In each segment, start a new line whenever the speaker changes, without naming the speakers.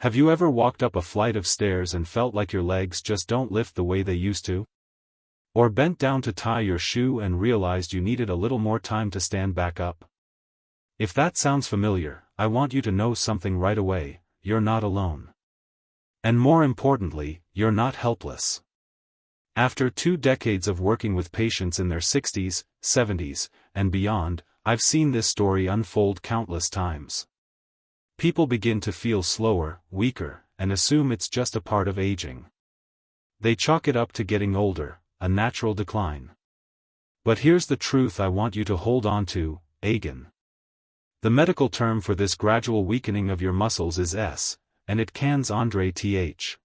Have you ever walked up a flight of stairs and felt like your legs just don't lift the way they used to? Or bent down to tie your shoe and realized you needed a little more time to stand back up? If that sounds familiar, I want you to know something right away: you're not alone. And more importantly, you're not helpless. After 2 decades of working with patients in their 60s, 70s, and beyond, I've seen this story unfold countless times. People begin to feel slower, weaker, and assume it's just a part of aging. They chalk it up to getting older, a natural decline. But here's the truth I want you to hold on to: aging. The medical term for this gradual weakening of your muscles is and it cans Andre th.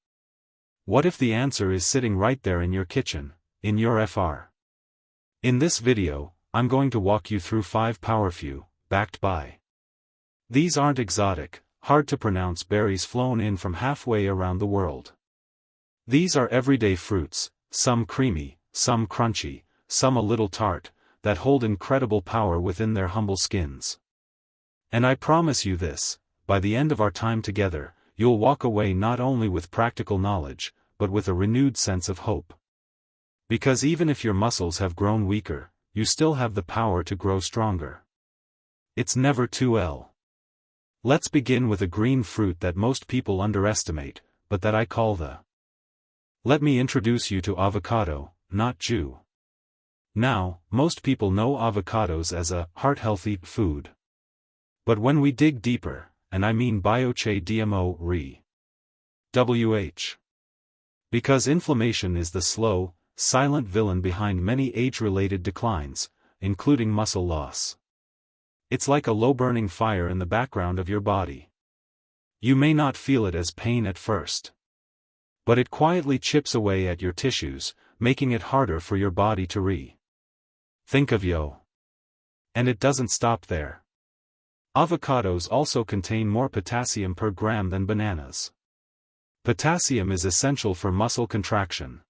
What if the answer is sitting right there in your kitchen, in your FR? In this video, I'm going to walk you through 5 powerful, backed by. These aren't exotic, hard-to-pronounce berries flown in from halfway around the world. These are everyday fruits, some creamy, some crunchy, some a little tart, that hold incredible power within their humble skins. And I promise you this: by the end of our time together, you'll walk away not only with practical knowledge, but with a renewed sense of hope. Because even if your muscles have grown weaker, you still have the power to grow stronger. It's never too late. Let's begin with a green fruit that most people underestimate, but that I call the. Let me introduce you to avocado, not Jew. Now, most people know avocados as a heart-healthy food. But when we dig deeper, and I mean bioche DMO re. WH. Because inflammation is the slow, silent villain behind many age-related declines, including muscle loss. It's like a low-burning fire in the background of your body. You may not feel it as pain at first. But it quietly chips away at your tissues, making it harder for your body to think of you. And it doesn't stop there. Avocados also contain more potassium per gram than bananas. Potassium is essential for muscle contraction.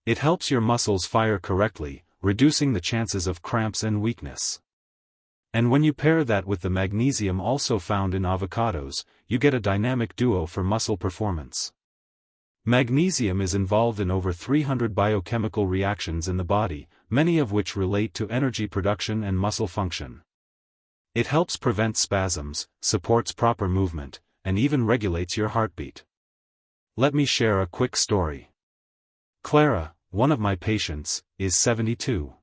It helps your muscles fire correctly, reducing the chances of cramps and weakness. And when you pair that with the magnesium also found in avocados, you get a dynamic duo for muscle performance. Magnesium is involved in over 300 biochemical reactions in the body, many of which relate to energy production and muscle function. It helps prevent spasms, supports proper movement, and even regulates your heartbeat. Let me share a quick story. Clara, one of my patients, is 72.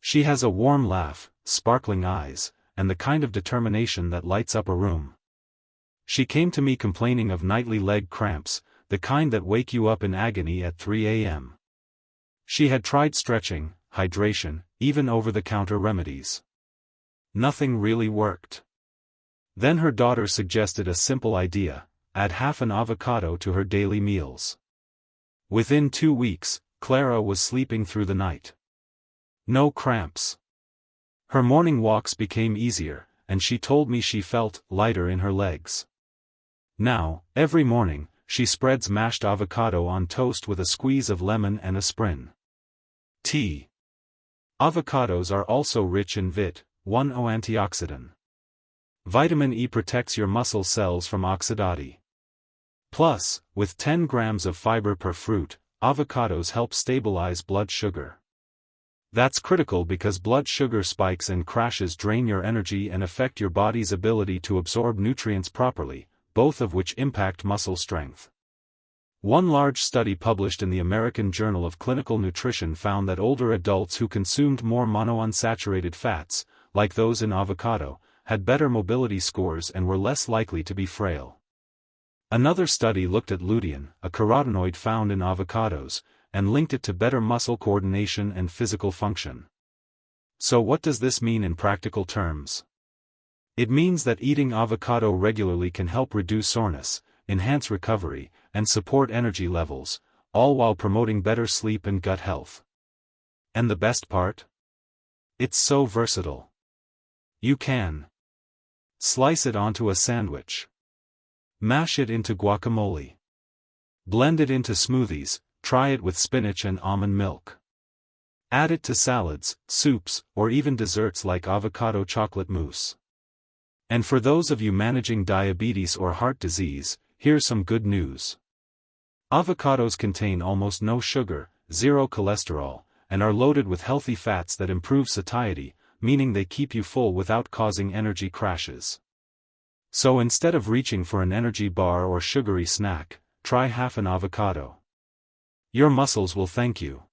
She has a warm laugh, sparkling eyes, and the kind of determination that lights up a room. She came to me complaining of nightly leg cramps, the kind that wake you up in agony at 3 a.m. She had tried stretching, hydration, even over-the-counter remedies. Nothing really worked. Then her daughter suggested a simple idea: add half an avocado to her daily meals. Within 2 weeks, Clara was sleeping through the night. No cramps. Her morning walks became easier, and she told me she felt lighter in her legs. Now, every morning, she spreads mashed avocado on toast with a squeeze of lemon and a spritz tea. Avocados are also rich in Vit.1 antioxidant. Vitamin E protects your muscle cells from oxidati. Plus, with 10 grams of fiber per fruit, avocados help stabilize blood sugar. That's critical because blood sugar spikes and crashes drain your energy and affect your body's ability to absorb nutrients properly, both of which impact muscle strength. One large study published in the American Journal of Clinical Nutrition found that older adults who consumed more monounsaturated fats, like those in avocado, had better mobility scores and were less likely to be frail. Another study looked at lutein, a carotenoid found in avocados, and linked it to better muscle coordination and physical function. So what does this mean in practical terms? It means that eating avocado regularly can help reduce soreness, enhance recovery, and support energy levels, all while promoting better sleep and gut health. And the best part? It's so versatile. You can slice it onto a sandwich, mash it into guacamole, blend it into smoothies, try it with spinach and almond milk. Add it to salads, soups, or even desserts like avocado chocolate mousse. And for those of you managing diabetes or heart disease, here's some good news. Avocados contain almost no sugar, zero cholesterol, and are loaded with healthy fats that improve satiety, meaning they keep you full without causing energy crashes. So instead of reaching for an energy bar or sugary snack, try half an avocado. Your muscles will thank you.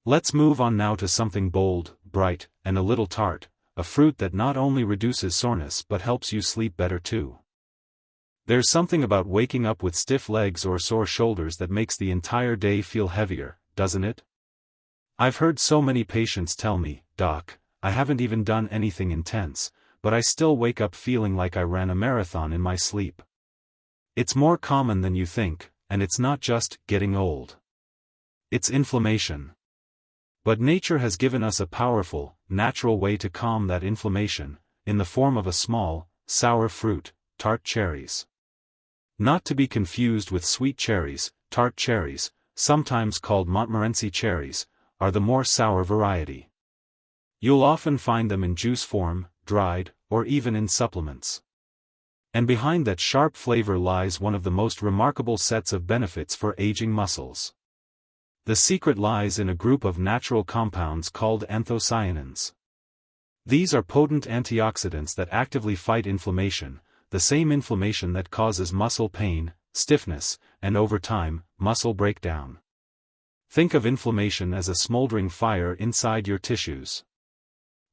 Let's move on now to something bold, bright, and a little tart, a fruit that not only reduces soreness but helps you sleep better too. There's something about waking up with stiff legs or sore shoulders that makes the entire day feel heavier, doesn't it? I've heard so many patients tell me, "Doc, I haven't even done anything intense, but I still wake up feeling like I ran a marathon in my sleep." It's more common than you think, and it's not just getting old. It's inflammation. But nature has given us a powerful, natural way to calm that inflammation, in the form of a small, sour fruit, tart cherries. Not to be confused with sweet cherries, tart cherries, sometimes called Montmorency cherries, are the more sour variety. You'll often find them in juice form, dried, or even in supplements. And behind that sharp flavor lies one of the most remarkable sets of benefits for aging muscles. The secret lies in a group of natural compounds called anthocyanins. These are potent antioxidants that actively fight inflammation, the same inflammation that causes muscle pain, stiffness, and over time, muscle breakdown. Think of inflammation as a smoldering fire inside your tissues.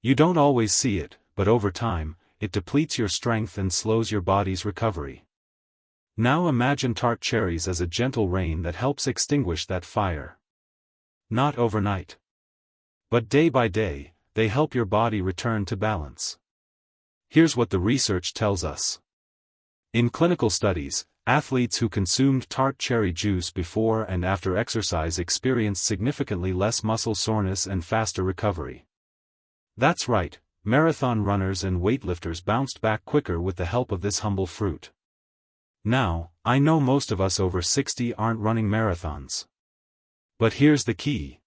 You don't always see it, but over time, it depletes your strength and slows your body's recovery. Now imagine tart cherries as a gentle rain that helps extinguish that fire. Not overnight. But day by day, they help your body return to balance. Here's what the research tells us. In clinical studies, athletes who consumed tart cherry juice before and after exercise experienced significantly less muscle soreness and faster recovery. That's right, marathon runners and weightlifters bounced back quicker with the help of this humble fruit. Now, I know most of us over 60 aren't running marathons. But here's the key.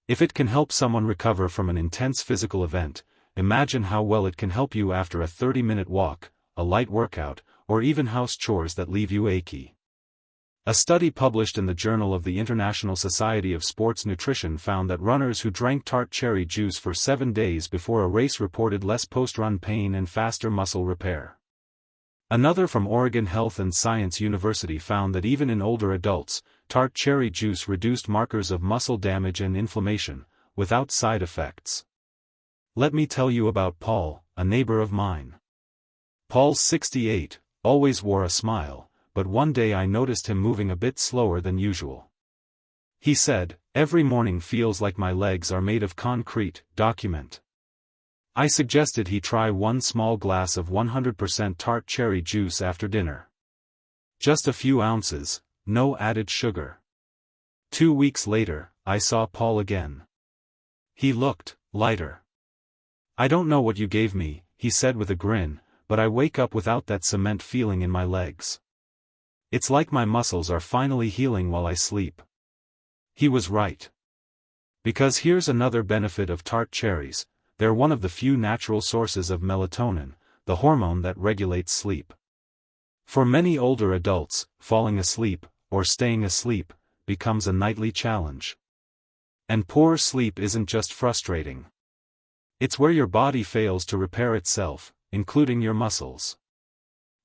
If it can help someone recover from an intense physical event, imagine how well it can help you after a 30-minute walk, a light workout, or even house chores that leave you achy. A study published in the Journal of the International Society of Sports Nutrition found that runners who drank tart cherry juice for 7 days before a race reported less post-run pain and faster muscle repair. Another from Oregon Health and Science University found that even in older adults, tart cherry juice reduced markers of muscle damage and inflammation, without side effects. Let me tell you about Paul, a neighbor of mine. Paul's 68, always wore a smile, but one day I noticed him moving a bit slower than usual. He said, "Every morning feels like my legs are made of concrete." Document. I suggested he try one small glass of 100% tart cherry juice after dinner. Just a few ounces, no added sugar. 2 weeks later, I saw Paul again. He looked lighter. "I don't know what you gave me," he said with a grin, "but I wake up without that cement feeling in my legs. It's like my muscles are finally healing while I sleep." He was right. Because here's another benefit of tart cherries. They're one of the few natural sources of melatonin, the hormone that regulates sleep. For many older adults, falling asleep, or staying asleep, becomes a nightly challenge. And poor sleep isn't just frustrating. It's where your body fails to repair itself, including your muscles.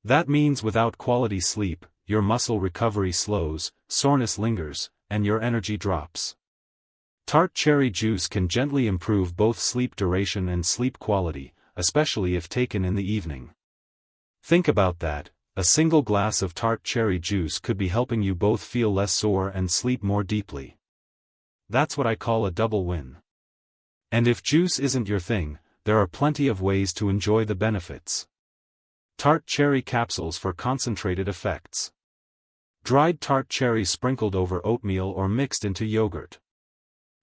That means without quality sleep, your muscle recovery slows, soreness lingers, and your energy drops. Tart cherry juice can gently improve both sleep duration and sleep quality, especially if taken in the evening. Think about that, a single glass of tart cherry juice could be helping you both feel less sore and sleep more deeply. That's what I call a double win. And if juice isn't your thing, there are plenty of ways to enjoy the benefits. Tart cherry capsules for concentrated effects. Dried tart cherries sprinkled over oatmeal or mixed into yogurt.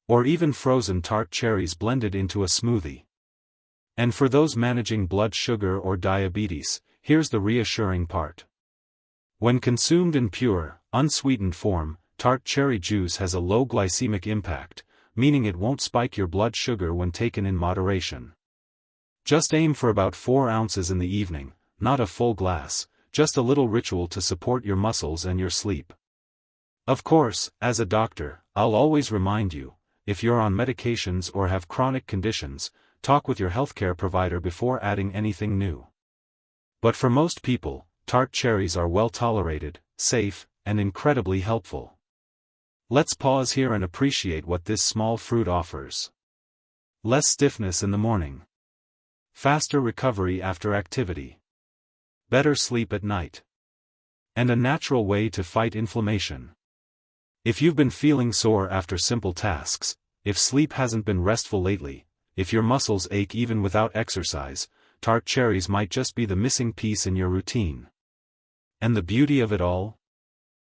Or even frozen tart cherries blended into a smoothie. And for those managing blood sugar or diabetes, here's the reassuring part. When consumed in pure, unsweetened form, tart cherry juice has a low glycemic impact, meaning it won't spike your blood sugar when taken in moderation. Just aim for about 4 ounces in the evening, not a full glass, just a little ritual to support your muscles and your sleep. Of course, as a doctor, I'll always remind you, if you're on medications or have chronic conditions, talk with your healthcare provider before adding anything new. But for most people, tart cherries are well tolerated, safe, and incredibly helpful. Let's pause here and appreciate what this small fruit offers. Less stiffness in the morning. Faster recovery after activity. Better sleep at night. And a natural way to fight inflammation. If you've been feeling sore after simple tasks, if sleep hasn't been restful lately, if your muscles ache even without exercise, tart cherries might just be the missing piece in your routine. And the beauty of it all?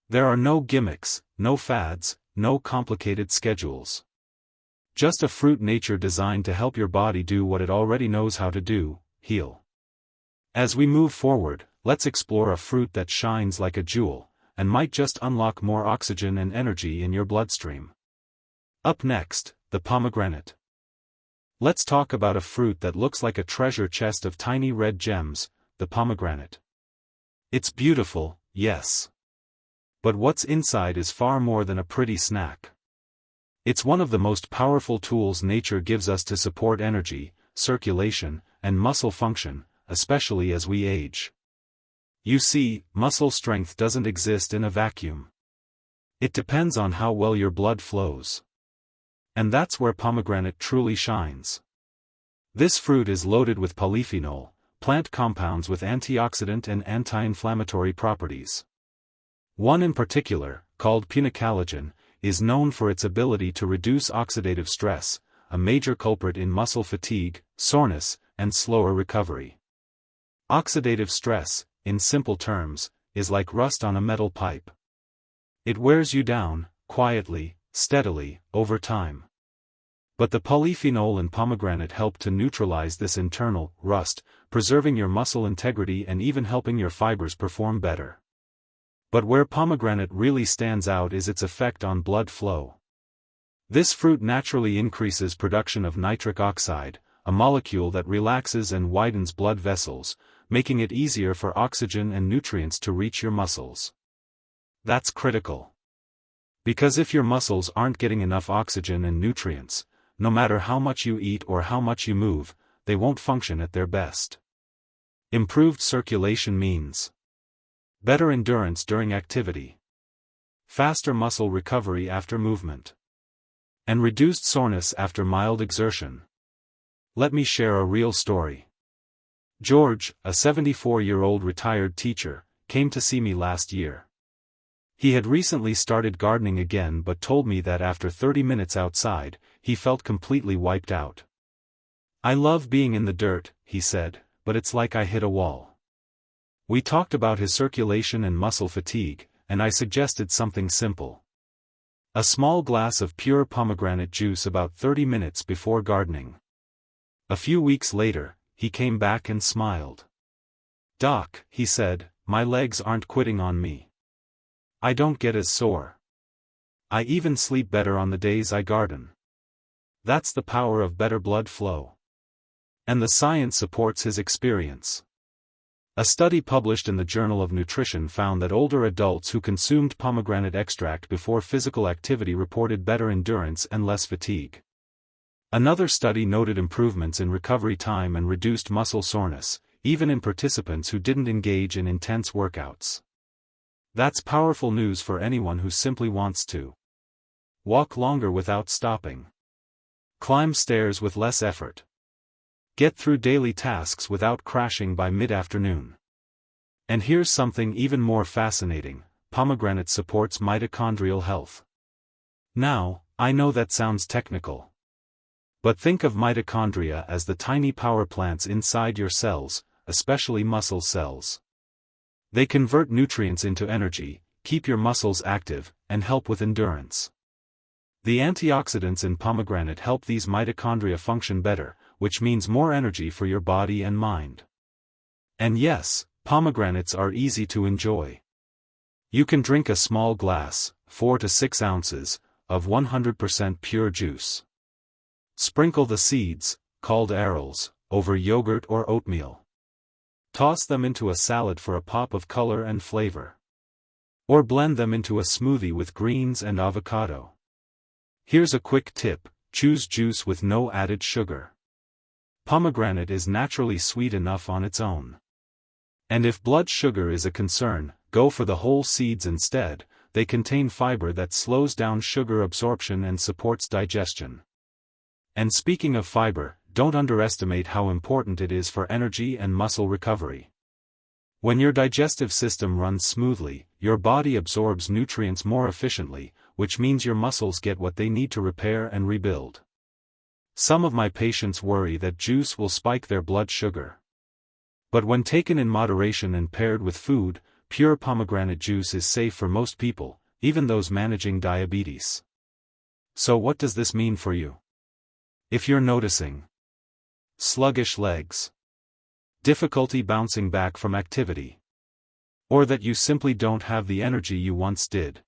There are no gimmicks, no fads, no complicated schedules. Just a fruit nature designed to help your body do what it already knows how to do, heal. As we move forward, let's explore a fruit that shines like a jewel, and might just unlock more oxygen and energy in your bloodstream. Up next, the pomegranate. Let's talk about a fruit that looks like a treasure chest of tiny red gems, the pomegranate. It's beautiful, yes. But what's inside is far more than a pretty snack. It's one of the most powerful tools nature gives us to support energy, circulation, and muscle function, especially as we age. You see, muscle strength doesn't exist in a vacuum. It depends on how well your blood flows. And that's where pomegranate truly shines. This fruit is loaded with polyphenol, plant compounds with antioxidant and anti-inflammatory properties. One in particular, called pinacalogen, is known for its ability to reduce oxidative stress, a major culprit in muscle fatigue, soreness, and slower recovery. Oxidative stress, in simple terms, is like rust on a metal pipe. It wears you down, quietly, steadily, over time. But the polyphenol in pomegranate help to neutralize this internal rust, preserving your muscle integrity and even helping your fibers perform better. But where pomegranate really stands out is its effect on blood flow. This fruit naturally increases production of nitric oxide, a molecule that relaxes and widens blood vessels, making it easier for oxygen and nutrients to reach your muscles. That's critical. Because if your muscles aren't getting enough oxygen and nutrients, no matter how much you eat or how much you move, they won't function at their best. Improved circulation means better endurance during activity, faster muscle recovery after movement, and reduced soreness after mild exertion. Let me share a real story. George, a 74-year-old retired teacher, came to see me last year. He had recently started gardening again but told me that after 30 minutes outside, he felt completely wiped out. "I love being in the dirt," he said, "but it's like I hit a wall." We talked about his circulation and muscle fatigue, and I suggested something simple. A small glass of pure pomegranate juice about 30 minutes before gardening. A few weeks later, he came back and smiled. "Doc," he said, "my legs aren't quitting on me. I don't get as sore. I even sleep better on the days I garden." That's the power of better blood flow. And the science supports his experience. A study published in the Journal of Nutrition found that older adults who consumed pomegranate extract before physical activity reported better endurance and less fatigue. Another study noted improvements in recovery time and reduced muscle soreness, even in participants who didn't engage in intense workouts. That's powerful news for anyone who simply wants to walk longer without stopping, climb stairs with less effort, get through daily tasks without crashing by mid-afternoon. And here's something even more fascinating: pomegranate supports mitochondrial health. Now, I know that sounds technical. But think of mitochondria as the tiny power plants inside your cells, especially muscle cells. They convert nutrients into energy, keep your muscles active, and help with endurance. The antioxidants in pomegranate help these mitochondria function better, which means more energy for your body and mind. And yes, pomegranates are easy to enjoy. You can drink a small glass, 4 to 6 ounces, of 100% pure juice. Sprinkle the seeds, called arils, over yogurt or oatmeal. Toss them into a salad for a pop of color and flavor. Or blend them into a smoothie with greens and avocado. Here's a quick tip: choose juice with no added sugar. Pomegranate is naturally sweet enough on its own. And if blood sugar is a concern, go for the whole seeds instead. They contain fiber that slows down sugar absorption and supports digestion. And speaking of fiber, don't underestimate how important it is for energy and muscle recovery. When your digestive system runs smoothly, your body absorbs nutrients more efficiently, which means your muscles get what they need to repair and rebuild. Some of my patients worry that juice will spike their blood sugar. But when taken in moderation and paired with food, pure pomegranate juice is safe for most people, even those managing diabetes. So what does this mean for you? If you're noticing sluggish legs, difficulty bouncing back from activity, or that you simply don't have the energy you once did,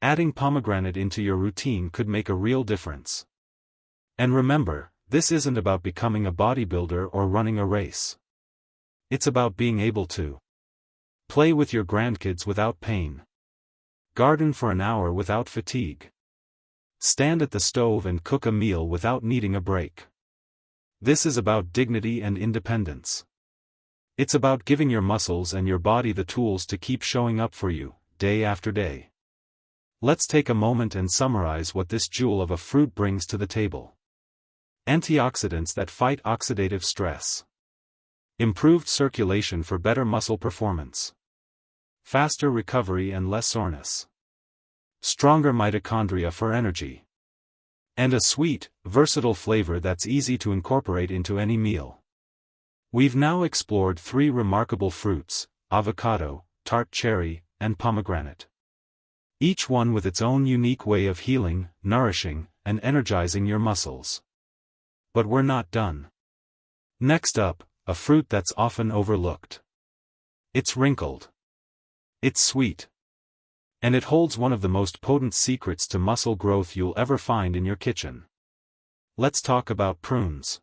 adding pomegranate into your routine could make a real difference. And remember, this isn't about becoming a bodybuilder or running a race. It's about being able to play with your grandkids without pain, garden for an hour without fatigue, stand at the stove and cook a meal without needing a break. This is about dignity and independence. It's about giving your muscles and your body the tools to keep showing up for you, day after day. Let's take a moment and summarize what this jewel of a fruit brings to the table. Antioxidants that fight oxidative stress. Improved circulation for better muscle performance. Faster recovery and less soreness. Stronger mitochondria for energy. And a sweet, versatile flavor that's easy to incorporate into any meal. We've now explored 3 remarkable fruits: avocado, tart cherry, and pomegranate. Each one with its own unique way of healing, nourishing, and energizing your muscles. But we're not done. Next up, a fruit that's often overlooked. It's wrinkled. It's sweet. And it holds one of the most potent secrets to muscle growth you'll ever find in your kitchen. Let's talk about prunes.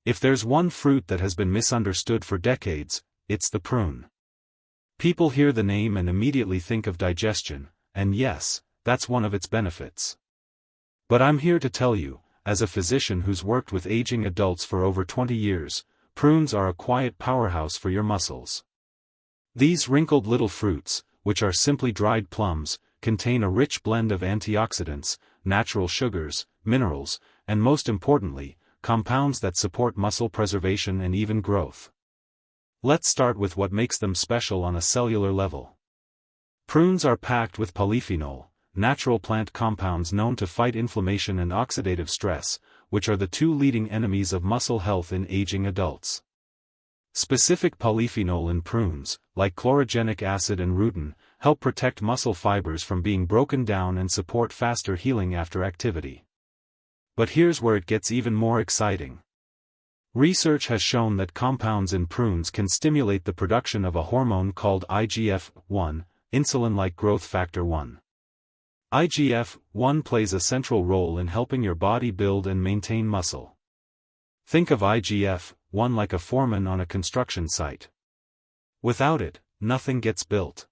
If there's one fruit that has been misunderstood for decades, it's the prune. People hear the name and immediately think of digestion, and yes, that's one of its benefits. But I'm here to tell you, as a physician who's worked with aging adults for over 20 years, prunes are a quiet powerhouse for your muscles. These wrinkled little fruits, which are simply dried plums, contain a rich blend of antioxidants, natural sugars, minerals, and most importantly, compounds that support muscle preservation and even growth. Let's start with what makes them special on a cellular level. Prunes are packed with polyphenol, natural plant compounds known to fight inflammation and oxidative stress, which are the 2 leading enemies of muscle health in aging adults. Specific polyphenol in prunes, like chlorogenic acid and rutin, help protect muscle fibers from being broken down and support faster healing after activity. But here's where it gets even more exciting. Research has shown that compounds in prunes can stimulate the production of a hormone called IGF-1, insulin-like growth factor 1. IGF-1 plays a central role in helping your body build and maintain muscle. Think of IGF-1 like a foreman on a construction site. Without it, nothing gets built.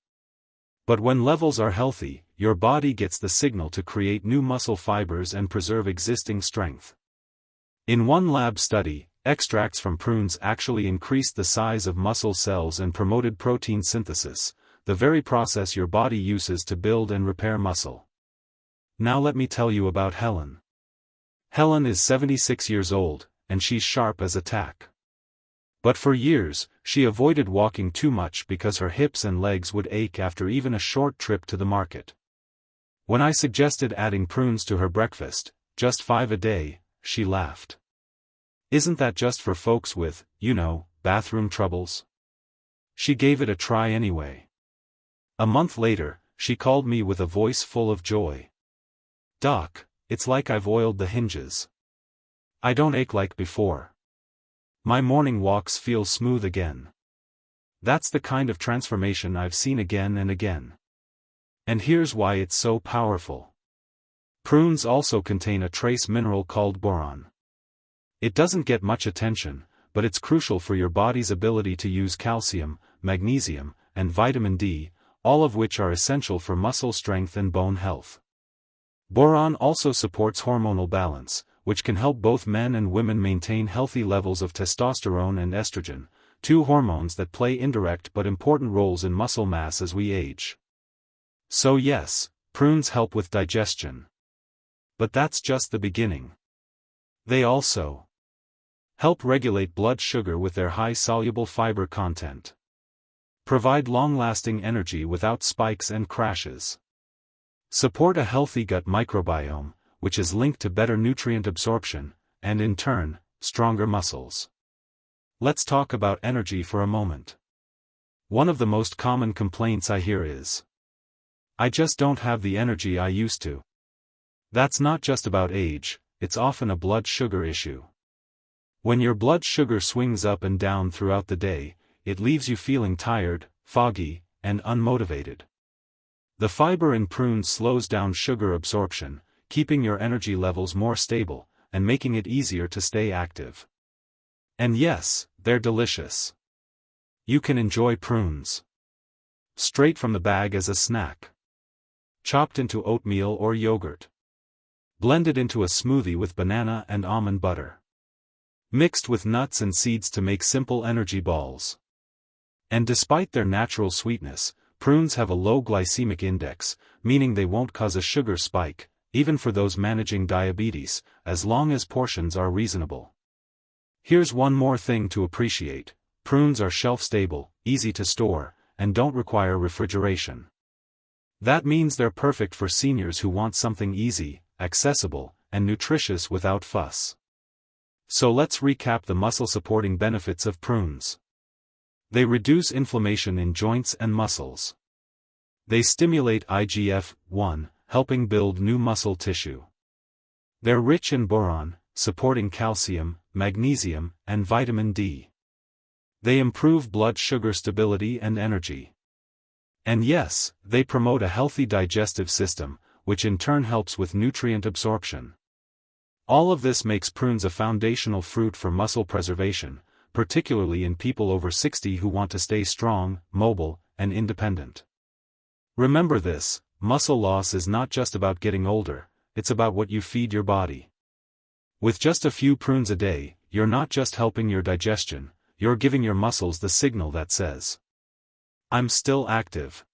But when levels are healthy, your body gets the signal to create new muscle fibers and preserve existing strength. In one lab study, extracts from prunes actually increased the size of muscle cells and promoted protein synthesis, the very process your body uses to build and repair muscle. Now let me tell you about Helen. Helen is 76 years old, and she's sharp as a tack. But for years, she avoided walking too much because her hips and legs would ache after even a short trip to the market. When I suggested adding prunes to her breakfast, just 5 a day, she laughed. Isn't that just for folks with, bathroom troubles? She gave it a try anyway. A month later, she called me with a voice full of joy. "Doc, it's like I've oiled the hinges. I don't ache like before. My morning walks feel smooth again." That's the kind of transformation I've seen again and again. And here's why it's so powerful. Prunes also contain a trace mineral called boron. It doesn't get much attention, but it's crucial for your body's ability to use calcium, magnesium, and vitamin D, all of which are essential for muscle strength and bone health. Boron also supports hormonal balance, which can help both men and women maintain healthy levels of testosterone and estrogen, two hormones that play indirect but important roles in muscle mass as we age. So yes, prunes help with digestion. But that's just the beginning. They also help regulate blood sugar with their high soluble fiber content. Provide long-lasting energy without spikes and crashes. Support a healthy gut microbiome, which is linked to better nutrient absorption, and in turn, stronger muscles. Let's talk about energy for a moment. One of the most common complaints I hear is, "I just don't have the energy I used to." That's not just about age, it's often a blood sugar issue. When your blood sugar swings up and down throughout the day, it leaves you feeling tired, foggy, and unmotivated. The fiber in prunes slows down sugar absorption, keeping your energy levels more stable, and making it easier to stay active. And yes, they're delicious. You can enjoy prunes straight from the bag as a snack. Chopped into oatmeal or yogurt. Blended into a smoothie with banana and almond butter. Mixed with nuts and seeds to make simple energy balls. And despite their natural sweetness, prunes have a low glycemic index, meaning they won't cause a sugar spike, even for those managing diabetes, as long as portions are reasonable. Here's one more thing to appreciate: prunes are shelf-stable, easy to store, and don't require refrigeration. That means they're perfect for seniors who want something easy, accessible, and nutritious without fuss. So let's recap the muscle-supporting benefits of prunes. They reduce inflammation in joints and muscles. They stimulate IGF-1, helping build new muscle tissue. They're rich in boron, supporting calcium, magnesium, and vitamin D. They improve blood sugar stability and energy. And yes, they promote a healthy digestive system, which in turn helps with nutrient absorption. All of this makes prunes a foundational fruit for muscle preservation, particularly in people over 60 who want to stay strong, mobile, and independent. Remember this: muscle loss is not just about getting older, it's about what you feed your body. With just a few prunes a day, you're not just helping your digestion, you're giving your muscles the signal that says, "I'm still active.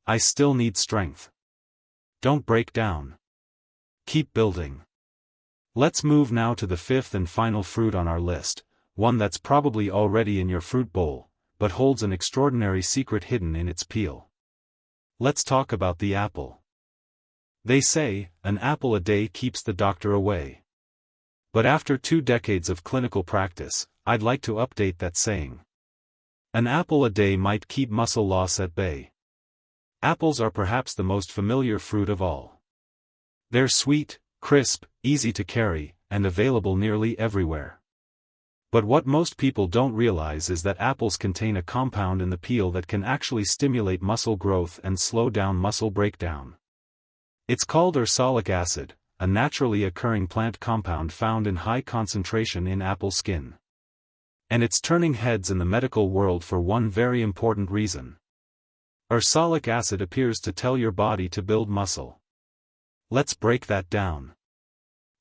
I still need strength. Don't break down. Keep building." Let's move now to the fifth and final fruit on our list, one that's probably already in your fruit bowl, but holds an extraordinary secret hidden in its peel. Let's talk about the apple. They say, an apple a day keeps the doctor away. But after 2 decades of clinical practice, I'd like to update that saying. An apple a day might keep muscle loss at bay. Apples are perhaps the most familiar fruit of all. They're sweet, crisp, easy to carry, and available nearly everywhere. But what most people don't realize is that apples contain a compound in the peel that can actually stimulate muscle growth and slow down muscle breakdown. It's called ursolic acid, a naturally occurring plant compound found in high concentration in apple skin. And it's turning heads in the medical world for one very important reason. Ursolic acid appears to tell your body to build muscle. Let's break that down.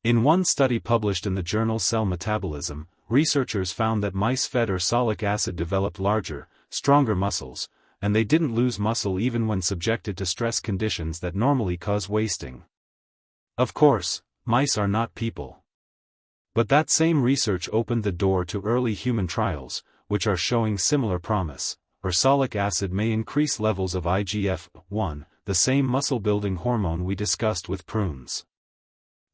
In one study published in the journal Cell Metabolism, researchers found that mice fed ursolic acid developed larger, stronger muscles, and they didn't lose muscle even when subjected to stress conditions that normally cause wasting. Of course, mice are not people. But that same research opened the door to early human trials, which are showing similar promise. Ursolic acid may increase levels of IGF-1, the same muscle-building hormone we discussed with prunes.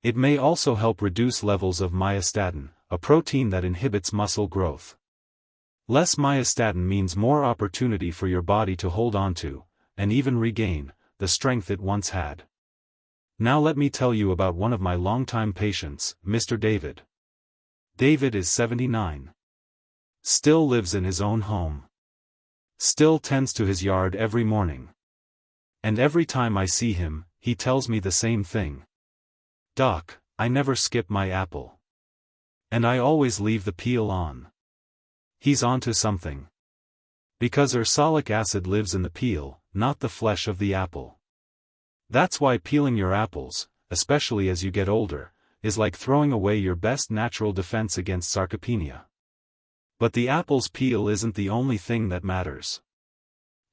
It may also help reduce levels of myostatin, a protein that inhibits muscle growth. Less myostatin means more opportunity for your body to hold on to, and even regain, the strength it once had. Now let me tell you about one of my longtime patients, Mr. David. David is 79. Still lives in his own home. Still tends to his yard every morning. And every time I see him, he tells me the same thing. "Doc, I never skip my apple. And I always leave the peel on." He's onto something. Because ursolic acid lives in the peel, not the flesh of the apple. That's why peeling your apples, especially as you get older, is like throwing away your best natural defense against sarcopenia. But the apple's peel isn't the only thing that matters.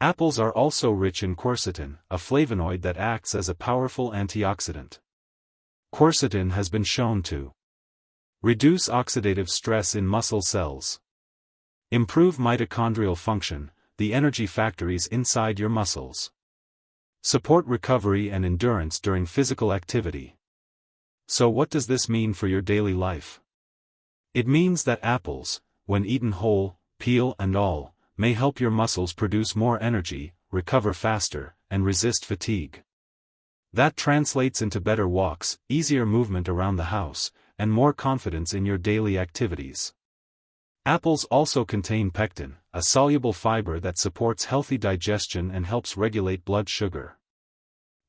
Apples are also rich in quercetin, a flavonoid that acts as a powerful antioxidant. Quercetin has been shown to reduce oxidative stress in muscle cells, improve mitochondrial function, the energy factories inside your muscles, support recovery and endurance during physical activity. So what does this mean for your daily life? It means that apples, when eaten whole, peel and all, may help your muscles produce more energy, recover faster, and resist fatigue. That translates into better walks, easier movement around the house, and more confidence in your daily activities. Apples also contain pectin, a soluble fiber that supports healthy digestion and helps regulate blood sugar.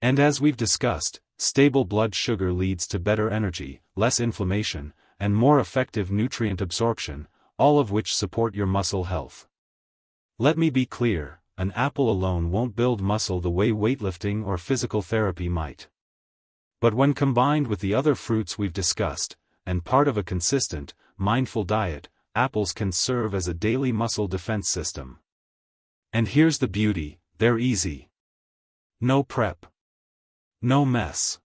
And as we've discussed, stable blood sugar leads to better energy, less inflammation, and more effective nutrient absorption, all of which support your muscle health. Let me be clear, an apple alone won't build muscle the way weightlifting or physical therapy might. But when combined with the other fruits we've discussed, and part of a consistent, mindful diet, apples can serve as a daily muscle defense system. And here's the beauty, they're easy. No prep. No mess.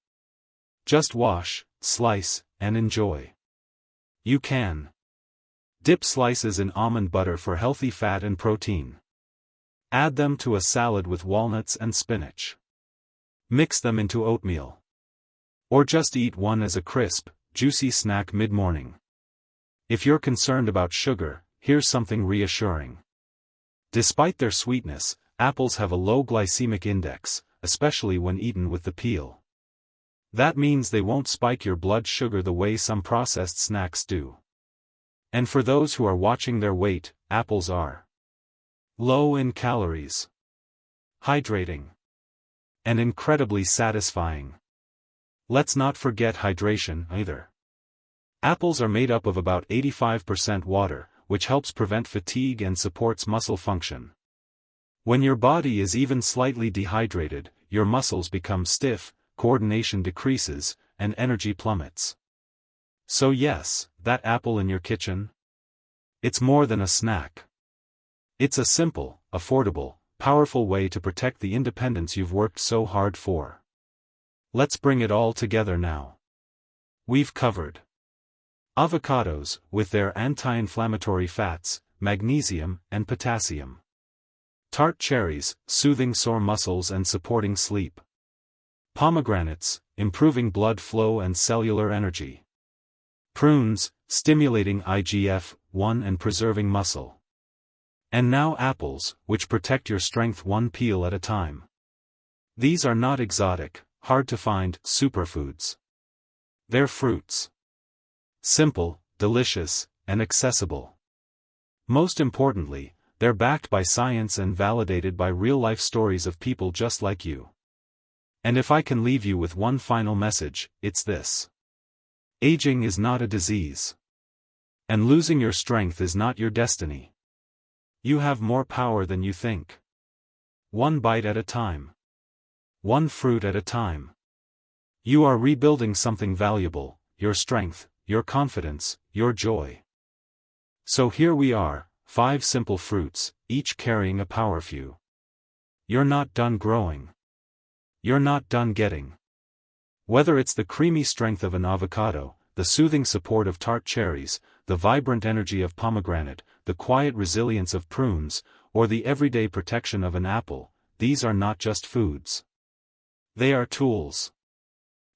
Just wash, slice, and enjoy. You can dip slices in almond butter for healthy fat and protein. Add them to a salad with walnuts and spinach. Mix them into oatmeal. Or just eat one as a crisp, juicy snack mid-morning. If you're concerned about sugar, here's something reassuring. Despite their sweetness, apples have a low glycemic index, especially when eaten with the peel. That means they won't spike your blood sugar the way some processed snacks do. And for those who are watching their weight, apples are low in calories, hydrating, and incredibly satisfying. Let's not forget hydration either. Apples are made up of about 85% water, which helps prevent fatigue and supports muscle function. When your body is even slightly dehydrated, your muscles become stiff, coordination decreases, and energy plummets. So yes, that apple in your kitchen? It's more than a snack. It's a simple, affordable, powerful way to protect the independence you've worked so hard for. Let's bring it all together now. We've covered avocados, with their anti-inflammatory fats, magnesium, and potassium. Tart cherries, soothing sore muscles and supporting sleep. Pomegranates, improving blood flow and cellular energy. Prunes, stimulating IGF-1 and preserving muscle. And now apples, which protect your strength one peel at a time. These are not exotic, hard-to-find superfoods. They're fruits. Simple, delicious, and accessible. Most importantly, they're backed by science and validated by real-life stories of people just like you. And if I can leave you with one final message, it's this. Aging is not a disease. And losing your strength is not your destiny. You have more power than you think. One bite at a time. One fruit at a time. You are rebuilding something valuable, your strength, your confidence, your joy. So here we are, 5 simple fruits, each carrying a power few. You're not done growing. You're not done getting. Whether it's the creamy strength of an avocado, the soothing support of tart cherries, the vibrant energy of pomegranate, the quiet resilience of prunes, or the everyday protection of an apple, these are not just foods. They are tools.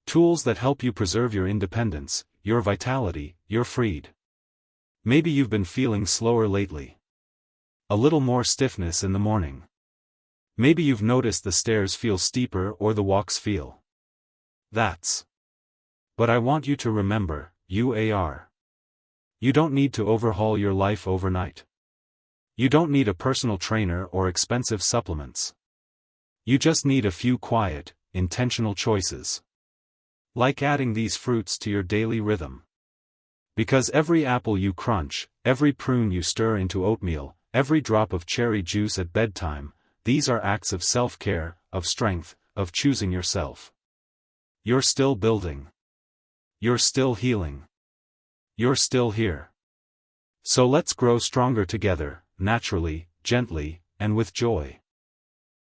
Tools that help you preserve your independence, your vitality, your freed. Maybe you've been feeling slower lately. A little more stiffness in the morning. Maybe you've noticed the stairs feel steeper or the walks feel. That's. But I want you to remember, you are. You don't need to overhaul your life overnight. You don't need a personal trainer or expensive supplements. You just need a few quiet, intentional choices. Like adding these fruits to your daily rhythm. Because every apple you crunch, every prune you stir into oatmeal, every drop of cherry juice at bedtime, these are acts of self-care, of strength, of choosing yourself. You're still building. You're still healing. You're still here. So let's grow stronger together, naturally, gently, and with joy.